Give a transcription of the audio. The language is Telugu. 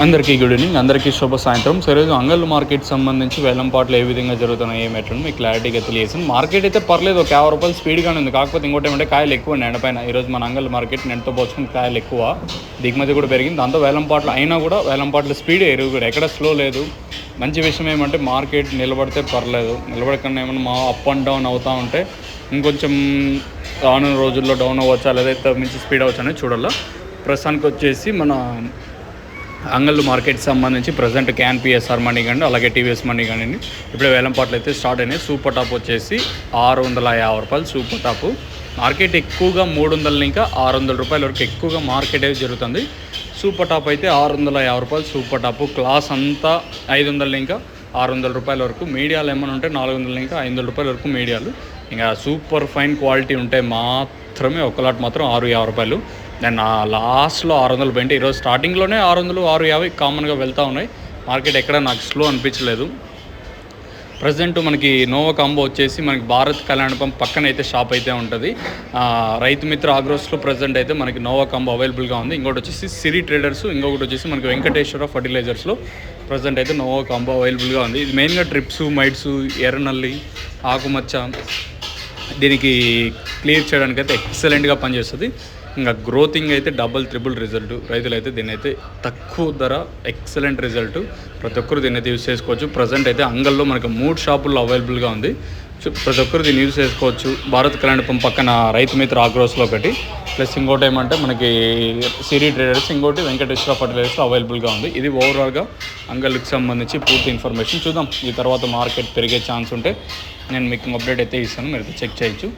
అందరికీ గుడ్ ఈవినింగ్, అందరికీ శుభ సాయంత్రం. సో ఈరోజు అంగళ్ళు మార్కెట్ సంబంధించి వేలంపాట్లు ఏ విధంగా జరుగుతున్నాయి ఏమేటని మీకు క్లారిటీగా తెలియజేసాను. మార్కెట్ అయితే పర్లేదు, ఒక 50 రూపాయలు స్పీడ్గానే ఉంది. కాకపోతే ఇంకోటి ఏమంటే కాయలు ఎక్కువ ఎండపైన. ఈరోజు మన అంగళ్ళు మార్కెట్ నెంటతో పోల్చుకుని కాయలు ఎక్కువ, దిగుమతి కూడా పెరిగింది. దాంతో వేలంపాట్లు అయినా కూడా వేలంపాట్ల స్పీడ్ ఎరుగురు, ఎక్కడ స్లో లేదు. మంచి విషయం ఏమంటే మార్కెట్ నిలబడితే పర్లేదు, నిలబడకుండా ఏమన్నా అప్ అండ్ డౌన్ అవుతూ ఉంటే ఇంకొంచెం రానున్న రోజుల్లో డౌన్ అవ్వచ్చా లేదా మించి స్పీడ్ అవ్వచ్చు అనేది చూడాలి. ప్రస్తుతానికి వచ్చేసి మన అంగళ్ళు మార్కెట్ సంబంధించి ప్రజెంట్ క్యాన్ పిఎస్ఆర్ మండి కానీ అలాగే టీవీఎస్ మండి కానీ ఇప్పుడే వేలంపాట్లు అయితే స్టార్ట్ అయినాయి. సూపర్ టాప్ వచ్చేసి 650 రూపాయలు సూపర్ టాపు. మార్కెట్ ఎక్కువగా 300 ఇంకా 600 రూపాయల వరకు ఎక్కువగా మార్కెట్ అయితే జరుగుతుంది. సూపర్ టాప్ అయితే 650 రూపాయలు సూపర్ టాపు. క్లాస్ అంతా 500 ఇంకా 600 రూపాయల వరకు. మీడియాలు ఏమైనా ఉంటే 400 ఇంకా 500 రూపాయల వరకు మీడియాలు. ఇంకా సూపర్ ఫైన్ క్వాలిటీ ఉంటే మాత్రమే ఒక లాట్ మాత్రం 650 రూపాయలు. నేను లాస్ట్లో 600 పెంటే ఈరోజు స్టార్టింగ్లోనే 600 650 కామన్గా వెళ్తూ ఉన్నాయి. మార్కెట్ ఎక్కడ నాకు స్లో అనిపించలేదు. ప్రజెంట్ మనకి నోవా కాంబో వచ్చేసి మనకి భారత్ కళ్యాణ పంప్ పక్కన అయితే షాప్ అయితే ఉంటుంది. రైతు మిత్ర ఆగ్రోస్లో ప్రజెంట్ అయితే మనకి నోవా కాంబో అవైలబుల్గా ఉంది. ఇంకోటి వచ్చేసి సిరి ట్రేడర్స్, ఇంకొకటి వచ్చేసి మనకి వెంకటేశ్వర ఫర్టిలైజర్స్లో ప్రజెంట్ అయితే నోవా కాంబో అవైలబుల్గా ఉంది. ఇది మెయిన్గా ట్రిప్స్, మైట్స్, ఎర్రనల్లి, ఆకుమచ్చ దీనికి క్లియర్ చేయడానికి అయితే ఎక్సలెంట్గా పనిచేస్తుంది. ఇంకా గ్రోతింగ్ అయితే డబుల్ ట్రిపుల్ రిజల్ట్. రైతులు అయితే దీన్ని అయితే తక్కువ ధర ఎక్సలెంట్ రిజల్ట్, ప్రతి ఒక్కరు దీన్ని అయితే యూజ్ చేసుకోవచ్చు. ప్రజెంట్ అయితే అంగల్లో మనకి 3 షాపుల్లో అవైలబుల్గా ఉంది. ప్రతి ఒక్కరు దీన్ని యూజ్ చేసుకోవచ్చు. భారత్ కళ్యాణ పంప్ పక్కన రైతు మిత్ర ఆగ్రోస్లో ఒకటి, ప్లస్ ఇంకోటి ఏమంటే మనకి సిరి ట్రేడర్స్, ఇంకోటి వెంకటేశ్వర ఫర్టిలైజర్స్లో అవైలబుల్గా ఉంది. ఇది ఓవరాల్గా అంగళ్ళకి సంబంధించి పూర్తి ఇన్ఫర్మేషన్. చూద్దాం, ఈ తర్వాత మార్కెట్ పెరిగే ఛాన్స్ ఉంటే నేను మీకు అప్డేట్ అయితే ఇస్తాను, మీరు చెక్ చేయొచ్చు.